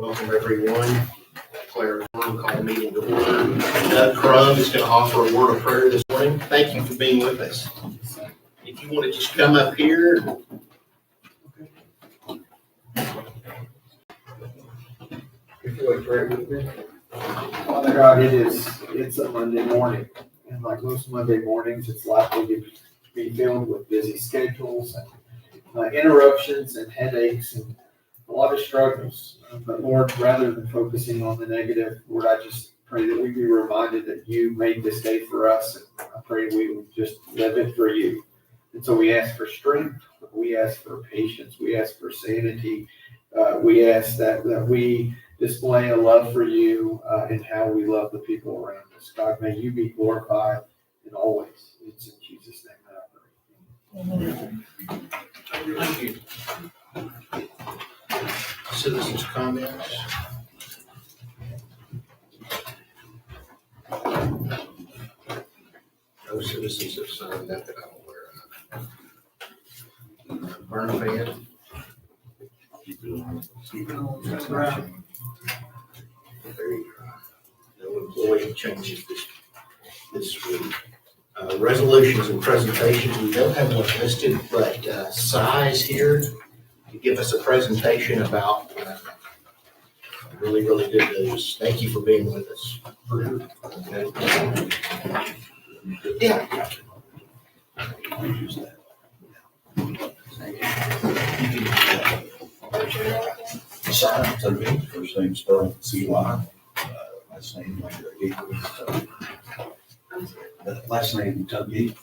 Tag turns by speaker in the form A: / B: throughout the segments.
A: Welcome, everyone. Claire Crum, call the meeting to order. Doug Crum is going to offer a word of prayer this morning. Thank you for being with us. If you want to just come up here. If you would pray with me.
B: Father God, it's a Monday morning, and like most Monday mornings, it's likely to be filled with busy schedules and interruptions and headaches and a lot of struggles. But Lord, rather than focusing on the negative, Lord, I just pray that we be reminded that you made this day for us, and I pray we would just live it for you. And so we ask for strength, we ask for patience, we ask for sanity, we ask that we display a love for you and how we love the people around us. God, may you be glorified in all ways. It's in Jesus' name that I pray.
A: Thank you. Citizens' comments. No citizens have signed up that I'm aware of. Burn ban. Keep it on. That's right. There you go. No employee changes this week. Resolutions and presentations, we don't have one listed, but Si's here to give us a presentation about really, really good news. Thank you for being with us. Okay. Yeah.
C: First name spelled C-Y, last name like last name Tuggy.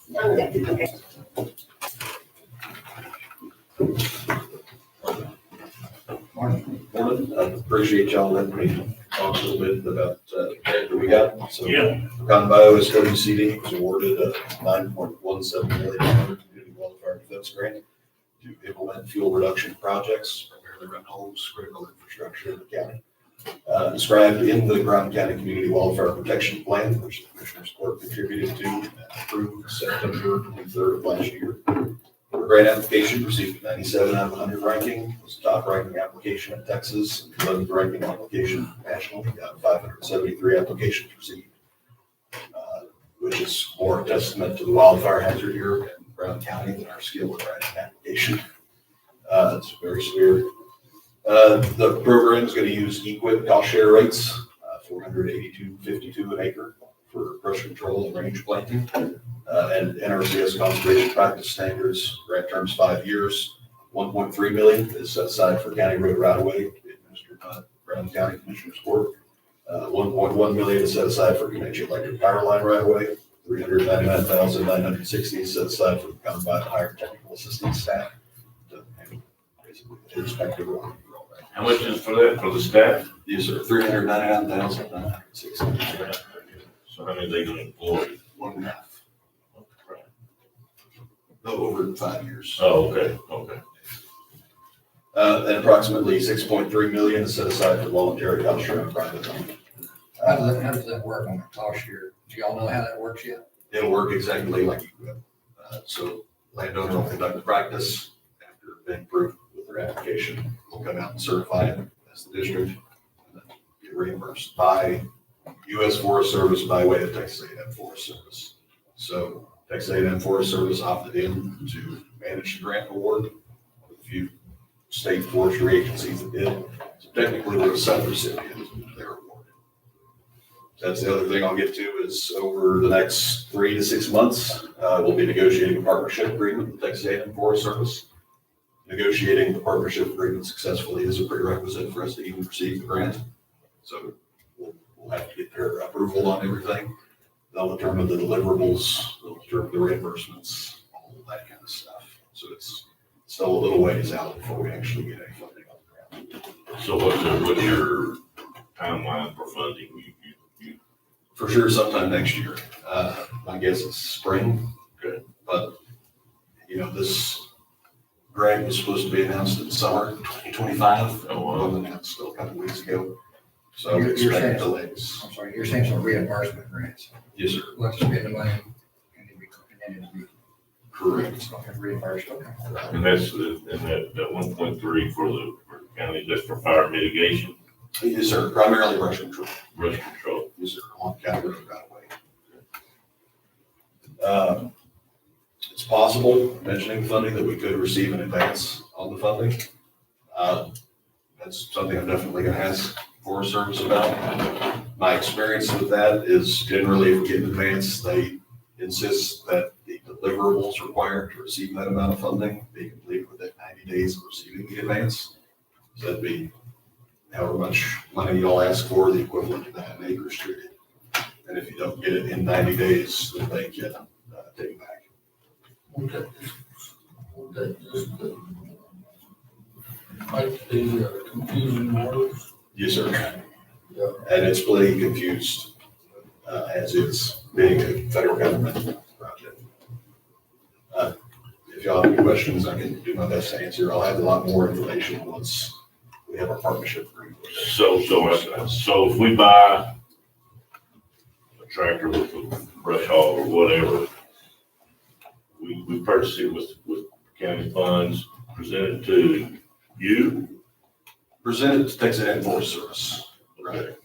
C: Morning. I appreciate y'all letting me talk a little bit about the grant that we got. So, ConBio SWCD was awarded a $9.17 million community wildfire defense grant to implement fuel reduction projects, primarily around homes, critical infrastructure in the county. Described in the Brown County Community Wildfire Protection Plan, which the Commissioners Court contributed to and approved September 23rd of last year. The grant application received a 97 out of 100 ranking, was the top ranking application in Texas, 11th ranking application nationally, got 573 applications received, which is more a testament to the wildfire hazard here in Brown County than our skill at writing an application. It's very severe. The program is going to use EQIP cost share rates, $482.52 an acre for brush control and range planting, and NRCS conservation practice standards. Grant terms 5 years. $1.3 million is set aside for county road right of way administered by Brown County Commissioners Court. $1.1 million is set aside for Comanche Electric power line right of way. $399,960 is set aside for combined higher technical assistance staff to basically irrespective of.
D: How much is for that, for the staff?
C: Yes, sir. $399,960.
D: So how many are they gonna employ?
C: 1.5. No, over 5 years.
D: Oh, okay, okay.
C: And approximately $6.3 million is set aside for voluntary cost share on private land.
E: How does that work on the cost share? Do y'all know how that works yet?
C: It'll work exactly like you would. So landowner will conduct the practice after being approved with their application. We'll come out and certify it as the district and then get reimbursed by U.S. Forest Service by way of Texas A&M Forest Service. So Texas A&M Forest Service opted in to manage the grant award with a few state forestry agencies that did. So technically we're a sub-recipient of their award. That's the other thing I'll get to is over the next 3 to 6 months, we'll be negotiating a partnership agreement with Texas A&M Forest Service. Negotiating the partnership agreement successfully is a prerequisite for us to even receive the grant. So we'll have to get their approval on everything. They'll determine the deliverables, they'll determine the reimbursements, all of that kind of stuff. So it's still a little ways out before we actually get any funding on the ground.
D: So what's your timeline for funding? You
C: For sure sometime next year. My guess is spring.
D: Good.
C: But, this grant was supposed to be announced in summer 2025.
D: Oh, wow.
C: It was announced still a couple weeks ago. So I'm
E: You're
C: expecting
E: saying-
C: delays.
E: I'm sorry, you're saying some reimbursement grants.
C: Yes, sir.
E: We'll have to spend the money and then it'll be
C: Correct.
E: reimbursed. Okay.
D: and that's, and that 1.3 for the county, that's for fire mitigation?
C: Yes, sir, primarily brush control.
D: Brush control.
C: Yes, sir, on county road right away. It's possible, mentioning funding, that we could receive an advance on the funding. That's something I'm definitely gonna ask Forest Service about. My experience with that is generally if we get an advance, they insist that the deliverables required to receive that amount of funding be completed within 90 days of receiving the advance. So that'd be however much money y'all ask for, the equivalent of that in acres treated. And if you don't get it in 90 days, then they can take it back.
F: Won't that just, like the confusing words?
C: Yes, sir.
F: Yeah.
C: And it's plenty confused, as is being a federal government project. If y'all have any questions, I can do my best to answer. I'll have a lot more information once we have our partnership agreement.
D: So if we buy a tractor with a brush hog or whatever, we purchase it with county funds, present it to you.
C: Present it to Texas Land Forest Service. Right.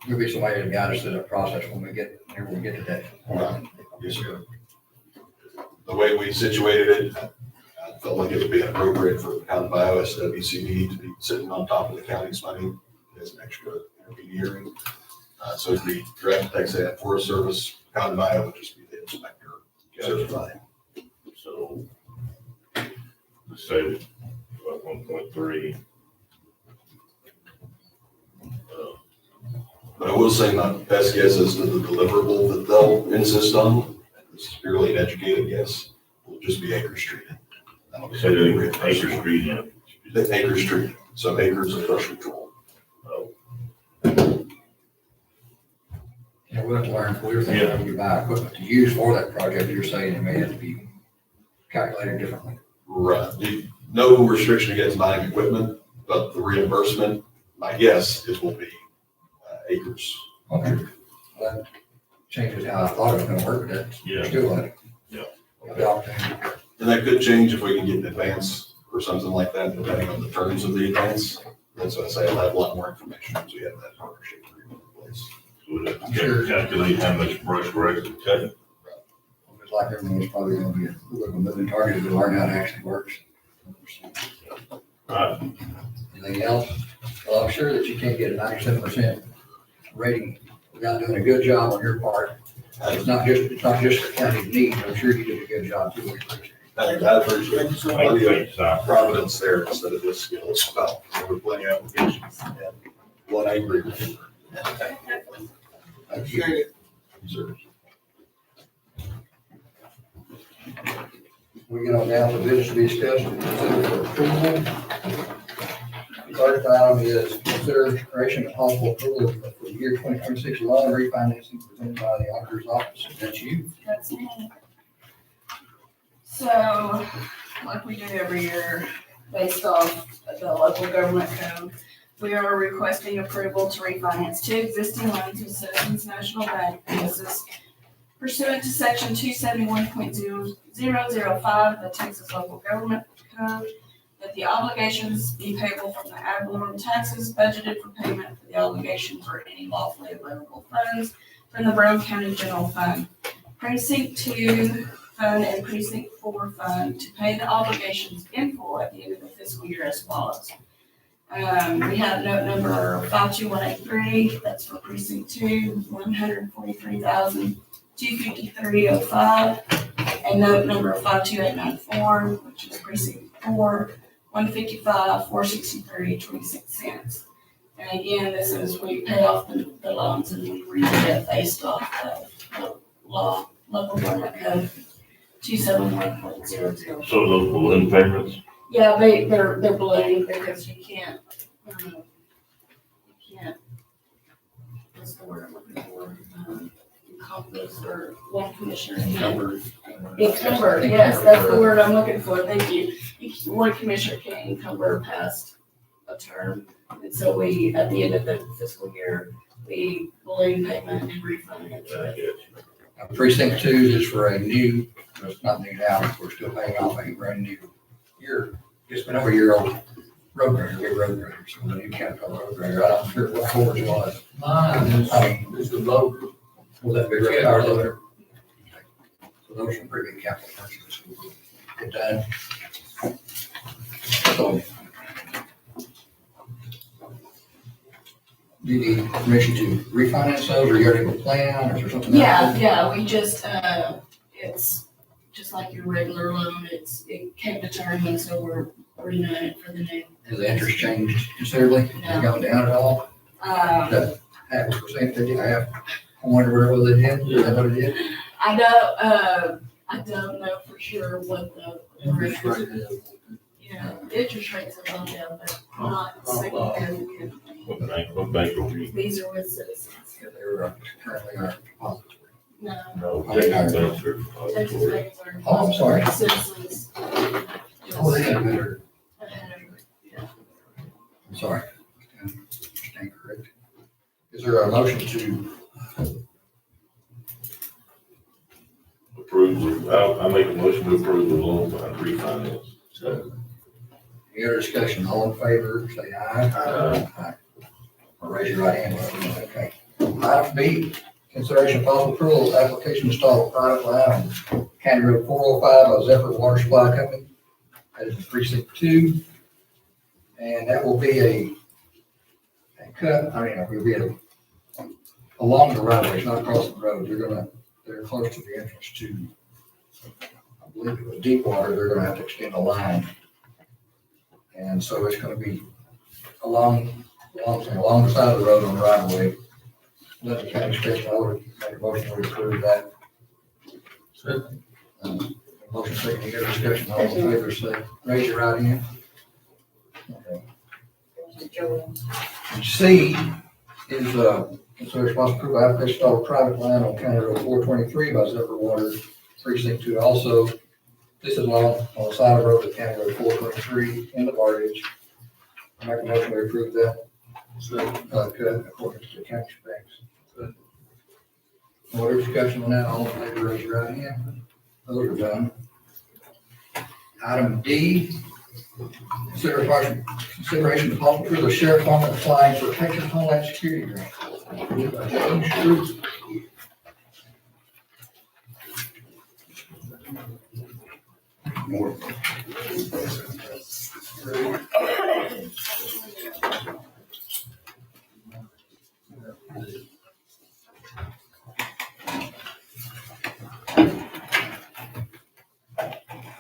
E: There'll be somebody to guide us through that process when we get to that point.
C: Yes, sir. The way we situated it, I felt like it would be inappropriate for County Bio SWCD to be sitting on top of the county's money as an extra intermediary. So it'd be direct to Texas Land Forest Service. County Bio would just be the inspector certifying.
D: So let's say about 1.3.
C: But I will say my best guess is that the deliverable that they'll insist on, this is purely an educated guess, will just be acres treated. That'll be
D: Say
C: something
D: the
C: reimbursed
D: acre
C: for.
D: street, yeah.
C: The acres treated, so acres of brush control.
E: Yeah, we'll have to learn, we were thinking when you buy equipment to use for that project, you're saying it may have to be calculated differently.
C: Right. No restriction against buying equipment, but the reimbursement, my guess, is will be acres.
E: Okay. Well, that changes how I thought it was gonna work, but that's
D: Yeah.
E: still like.
D: Yeah.
C: And that could change if we can get an advance or something like that, depending on the terms of the advance. That's why I say I'll have a lot more information once we have that partnership agreement in place.
D: We'd have to calculate how much brush we're actually cutting.
E: It's like everyone's probably gonna be a little moving target to learn how it actually works. Anything else? Well, I'm sure that you can't get a 97% rating without doing a good job on your part. It's not just the county's needs, I'm sure you did a good job too. We appreciate it.
C: I appreciate it. Plenty of
D: Thanks, Si.
C: providence there instead of this skill as well. There were plenty of applications and one angry recruiter.
F: Appreciate it.
C: Sir.
E: We get on down to business to be discussed and consider for approval. The first item is consideration of possible approval for the year 2026 loan refinancing presented by the auditor's office. That's you.
G: That's me. So, like we do every year, based off the local government code, we are requesting approval to refinance two existing loans with Citizens National Bank. This is pursuant to section 271.0005 of the Texas Local Government Code, that the obligations be payable from the ad valorem taxes budgeted for payment for the obligations or any lawfully available funds from the Brown County General Fund, Precinct 2 Fund, and Precinct 4 Fund to pay the obligations in full at the end of the fiscal year as follows. We have note number 52183, that's for Precinct 2, $143,253.05, and note number 52894, which is Precinct 4, $155,463.26. And again, this is, we pay off the loans and we repay based off the law, local government code 271.00.
D: So those balloon payments,
G: Yeah, they're balloon because you can't, what's the word I'm looking for? Encompass or one commissioner. Encumbered, yes, that's the word I'm looking for, thank you. One commissioner can encumber past a term, and so we, at the end of the fiscal year, we balloon payment and refinance it.
E: Precinct 2 is for a new, it's not new now, we're still paying off a brand new year, it's been over a year old road grader, big road grader, so when you can't call road grader, I'm sure what Ford it was.
F: Mine is the loader.
E: Was that big red power loader? So those are pretty big capital purchases. Get done. So. Do you need permission to refinance those, or you already have a plan, or is there something?
G: Yeah, we just, it's just like your regular loan, it came to term, and so we're renewing it for the new.
E: Has the interest changed considerably?
G: No.
E: Gone down at all? That half a percent, they did, I wonder where they did, is that what it did?
G: I don't know for sure what the rate
F: Interest
G: is.
F: rate is.
G: Yeah, interest rates have gone down, but not significantly.
D: What bank are we?
G: These are with Citizens.
E: Yeah, they were currently our depository.
G: No,
D: No,
E: Okay.
D: Texas banks are
G: Texas
D: depository.
G: banks are.
E: Oh, I'm sorry.
G: Citizens.
E: Oh, they had a better,
G: Yeah.
E: I'm sorry. Stand correct. Is there a motion to
D: Approve, I make a motion to approve the loan and refinance.
E: Any other discussion? All in favor, say aye. Aye. Or raise your right hand. Okay. Item B, consideration of possible approval, of application to install a private line on County Road 405 by Zephyr Water Supply Company. That is in precinct 2. And that will be a cut, it will be along the right of way, not across the road. They're close to the entrance to, I believe it was Deepwater, they're gonna have to extend a line. And so it's gonna be along the side of the road on the right of way. Let the county station, I would make a motion to approve that. Motion second, any other discussion, all in favor, say, raise your right hand. Okay. And C is, consider responsible approval application to install a private line on County Road 423 by Zephyr Water Precinct 2. Also, this is along on the side of the road of County Road 423 in the Bardage. I make a motion to approve that. Cut according to the county specs. No other discussion on that, all in favor, raise your right hand. Those are done. Item D, consideration of possible approval of sheriff department applying for Texas Homeland Security grant. James Cruz. More.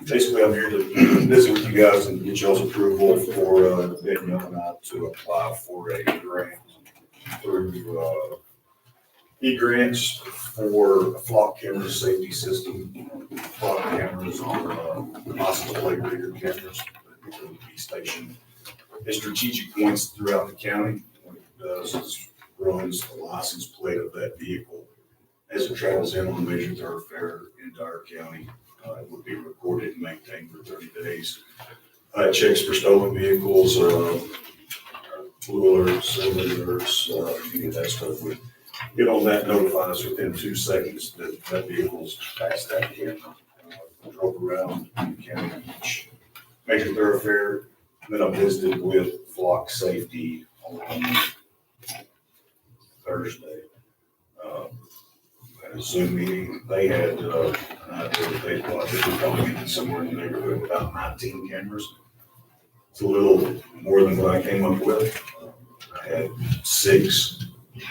C: Basically, I'm here to visit with you guys and get y'all's approval for Danielle and I to apply for a grant through e-grants for a flock camera safety system. Flock cameras are license plate reader cameras that will be stationed at strategic points throughout the county. What it does is runs the license plate of that vehicle as it travels in on a major thoroughfare into our county. It would be recorded and maintained for 30 days. It checks for stolen vehicles, blue alerts, silver alerts, any of that stuff. We get on that, notify us within 2 seconds that that vehicle's past that camera. Drove around the county each major thoroughfare. Then I visited with Flock Safety on Thursday. At a Zoom meeting, they had an idea that they thought they were going in somewhere in the neighborhood of about 19 cameras. It's a little more than what I came up with. I had 6.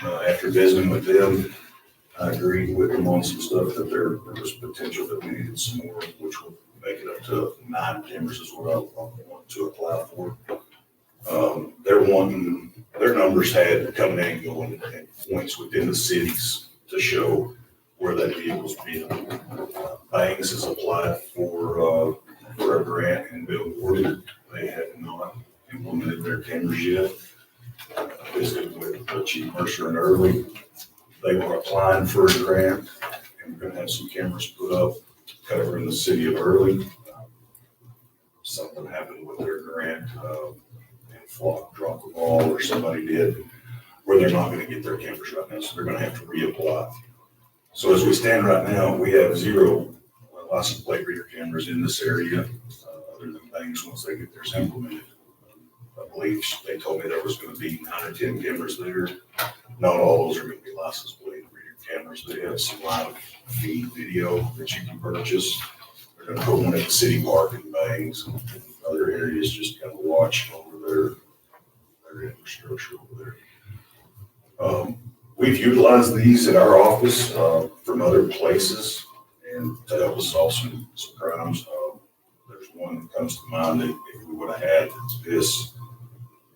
C: After visiting with them, I agreed with them on some stuff that there was potential that we needed some more, which would make it up to 9 cameras is what I want to apply for. They're wanting, their numbers had coming and going at points within the cities to show where that vehicle's been. Banks has applied for a grant and been awarded. They have not implemented their cameras yet. Visited with Chief Mercer and Early. They were applying for a grant and we're gonna have some cameras put up covering the city of Early. Something happened with their grant, and Flock dropped the ball or somebody did, where they're not gonna get their cameras right now, so they're gonna have to reapply. So as we stand right now, we have 0 license plate reader cameras in this area, other than things once they get theirs implemented. I believe they told me there was gonna be 9 or 10 cameras there. Not all those are gonna be license plate reader cameras. They have some live feed video that you can purchase. They're gonna put one at the city park in Bangs and other areas, just kind of watch over their infrastructure over there. We've utilized these at our office, from other places and to help us solve some crimes. There's one that comes to mind that if we would have had this,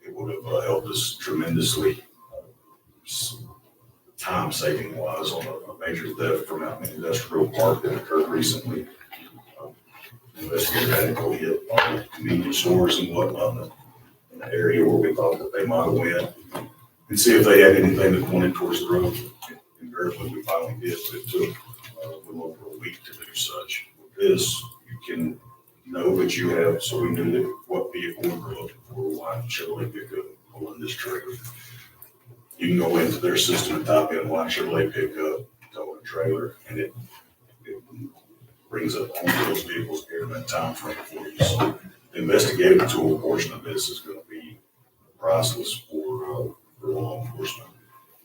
C: it would have helped us tremendously, time saving wise on a major theft from out in the industrial park that occurred recently. Investigator had to go hit all the convenience stores and whatnot in the area where we thought that they might have went and see if they had anything that pointed towards the road. Invariably, we finally did, but it took a little over a week to do such. With this, you can know that you have, so we knew that what vehicle we were looking for, why Chevrolet pickup pulling this trailer. You can go into their system and type in why Chevrolet pickup towing a trailer, and it brings up all those vehicles during that time frame for you. So the investigative tool portion of this is going to be priceless for law enforcement.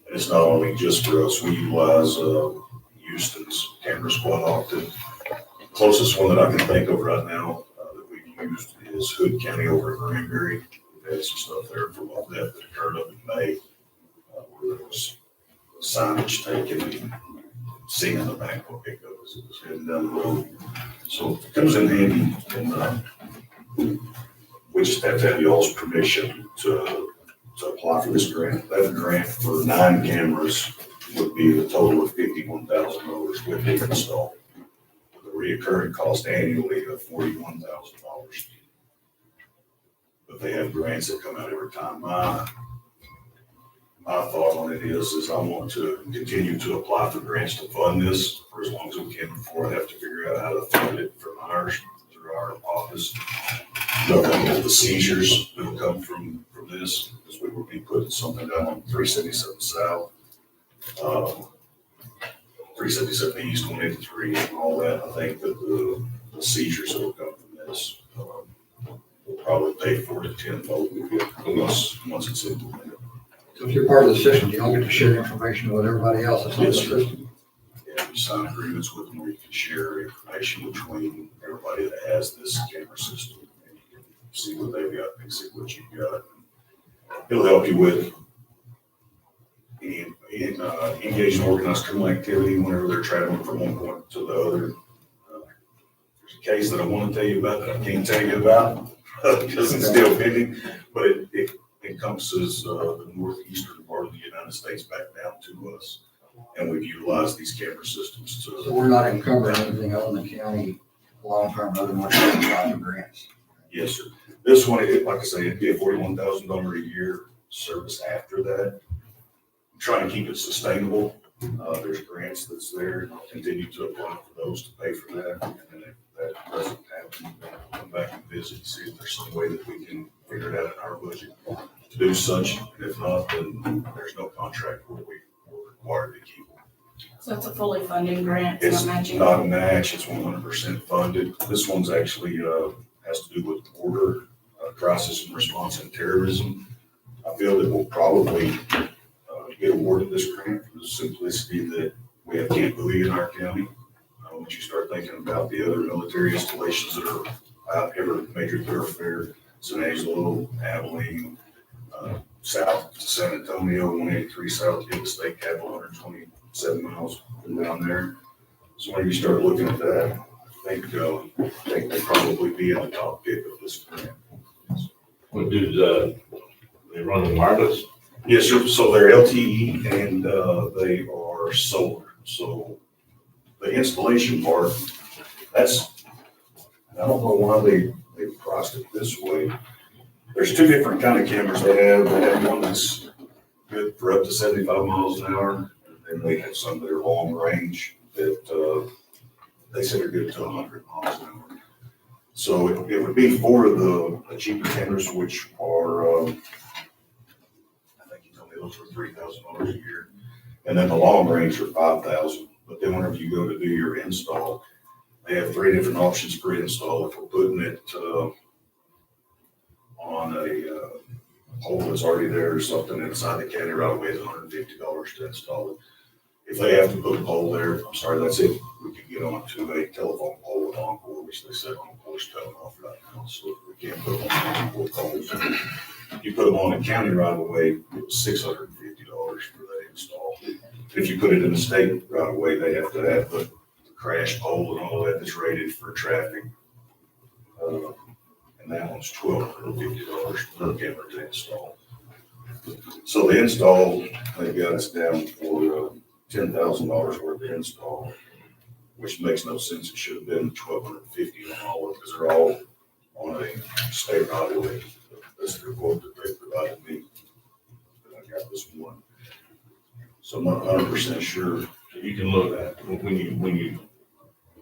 C: And it's not only just for us. We utilize Houston's cameras quite often. The closest one that I can think of right now that we've used is Hood County over at Granbury. We've had some stuff there from a theft that occurred up in May, where there was signage taken and seen in the back of a pickup as it was heading down the road. So it comes in handy, and we just have to have y'all's permission to apply for this grant. That grant for 9 cameras would be the total of $51,000 with the install, with a reoccurring cost annually of $41,000. But they have grants that come out every time. My thought on it is I want to continue to apply for grants to fund this for as long as we can before I have to figure out how to fund it from ours, through our office. Nothing with the seizures that will come from this, because we will be putting something down on 377 South, 377 East, 183, and all that. I think that the seizures that will come from this will probably pay for it tenfold once it's implemented.
E: So if you're part of the system, you don't get to share information with everybody else that's on the
C: Yes, sir.
E: system.
C: Yeah, you sign agreements with them where you can share information between everybody that has this camera system. And you can see what they've got and see what you've got. It'll help you with engage in organized criminal activity whenever they're traveling from one point to the other. There's a case that I want to tell you about that I can't tell you about because it's still pending, but it encompasses the northeastern part of the United States back down to us. And we've utilized these camera systems
E: So
C: to,
E: we're not encumbering anything other than the county long-term, other than what we apply for grants.
C: yes, sir. This one, like I say, it'd be a $41,000 a year service after that. I'm trying to keep it sustainable. There's grants that's there, and I'll continue to apply for those to pay for that. And then if that doesn't happen, then I'll come back and visit and see if there's some way that we can figure it out in our budget to do such. And if not, then there's no contract where we're required to keep them.
G: So it's a fully funding grant,
C: It's
G: it's not matching.
C: not a match, it's 100% funded. This one's actually, has to do with border crisis and response and terrorism. I feel that we'll probably get awarded this grant for the simplicity that we have Camp Bowie in our county. Once you start thinking about the other military installations that are out every major thoroughfare, San Angelo, Abilene, south to San Antonio, 183 south to the state capital, 127 miles from down there. So when you start looking at that, I think they'd probably be in the top pick of this grant.
D: What do they run wireless?
C: Yes, sir. So they're LTE and they are solar. So the installation part, I don't know why they priced it this way. There's 2 different kind of cameras they have. They have one that's good for up to 75 miles an hour. And then they have some that are long range that they said are good to 100 miles an hour. So it would be for the cheaper cameras, which are, I think you told me those were $3,000 a year. And then the long range are $5,000. But then whenever you go to do your install, they have 3 different options for install. If we're putting it on a pole that's already there or something inside the county right away, it's $150 to install it. If they have to put a pole there, I'm sorry, that's it. We could get on to a telephone pole with Encore, which they said Encore's cutting off right now, so we can't put them on Encore poles. You put them on a county right away, it was $650 for that install. If you put it in the state right away, they have to have the crash pole and all that that's rated for traffic. And that one's $1,250 per camera to install. So the install, they got us down for $10,000 worth of install, which makes no sense. It should have been $1,250 on all of it, because they're all on a state right of way. That's the quote that they provided me. And I got this one. So I'm not 100% sure.
D: You can look at, when you,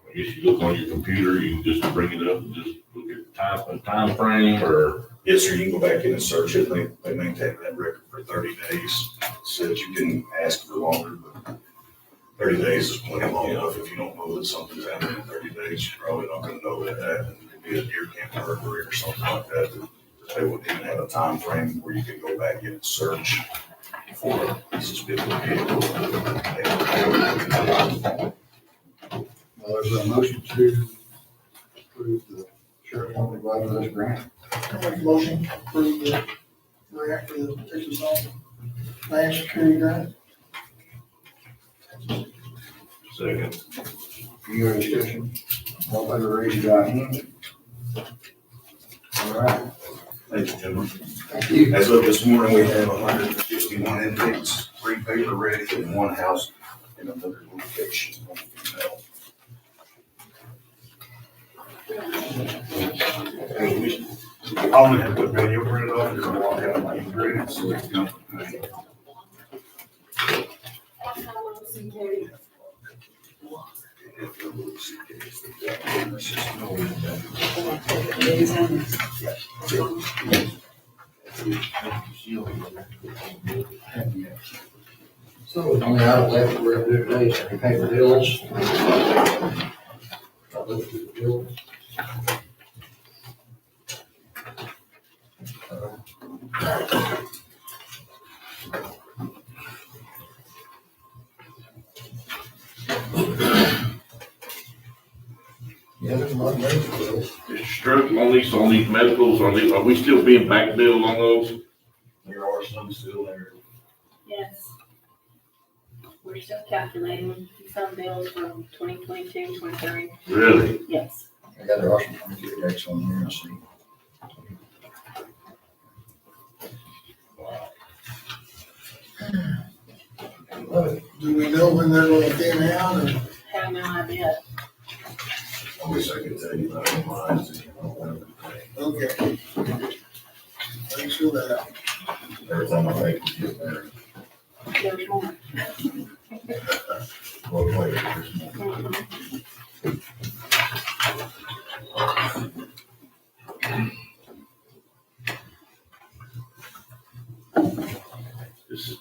D: I guess you look on your computer, you can just bring it up and just look at time frame or.
C: Yes, sir, you can go back in and search it. They maintain that record for 30 days. So that you can ask for longer, but 30 days is plenty long enough. If you don't know that something's happening in 30 days, you're probably not gonna know that happened. It could be a deer camp burglary or something like that. That they wouldn't even have a time frame where you can go back in and search for a suspicious vehicle.
E: Well, there's a motion to approve the sheriff company providing this grant.
F: I make a motion to approve the grant for the Texas Home Land Security Grant.
D: Second.
E: Any other discussion? All in favor, raise your right hand. All right,
C: Thank you, gentlemen.
E: thank you.
C: As of this morning, we have 151 inmates, 3 paper ready, and 1 house in another location. One female. I only have put video printed off, because I want to have my graded, so it's not.
E: So the only item left we're gonna do today is to pay for bills. I'll look through the bills. Yeah, there's a lot of major bills.
D: Mr. Stroke, on these medicals, are we still being back billed on those?
C: There are some still there.
H: Yes. We're still calculating some bills from 2022, 23.
D: Really?
H: Yes.
E: I got the Russian 22 dates on here, I see.
F: Do we know when they're gonna thin out or?
H: Have no idea.
C: I wish I could tell you that in mind.
F: Okay. Thanks for that.
C: Every time I make it get better.
H: There's more.
C: Well, wait, there's more.
D: This is.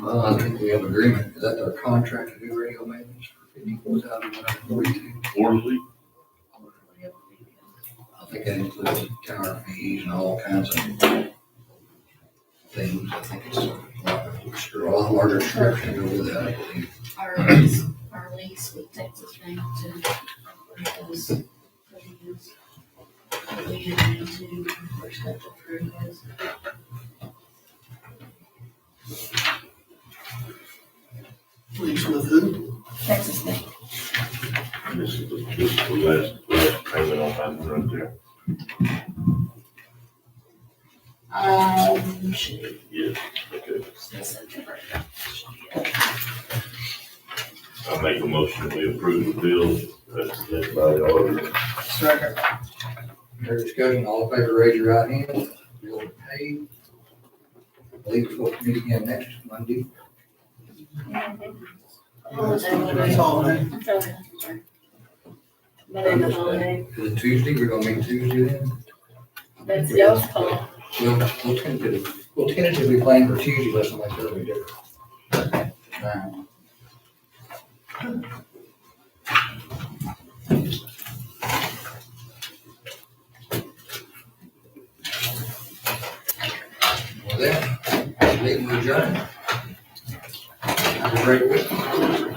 E: Well, I think we have agreement. Is that our contract to do radio maintenance for 54,142?
D: Quarterly?
E: I think that includes tower fees and all kinds of things. I think it's a lot larger description over that, I believe.
I: Our lease with Texas Bank to those reviews. We had to first have to approve those.
F: Please with who?
I: Texas Bank.
D: This is the last payment on that right there.
I: Should
D: Yes, okay.
I: September.
D: I make a motion, we approve the bills as presented by the auditor.
F: Second.
E: Your discussion, all in favor, raise your right hand. Bills are paid. I believe we're supposed to meet again next Monday.
F: That's all.
H: But in the holiday,
E: Is it Tuesday? We're gonna meet Tuesday then?
H: that's y'all's call.
E: We'll tentatively plan for Tuesday, unless somebody tells me different. Now, with that, meeting adjourned. Have a great week.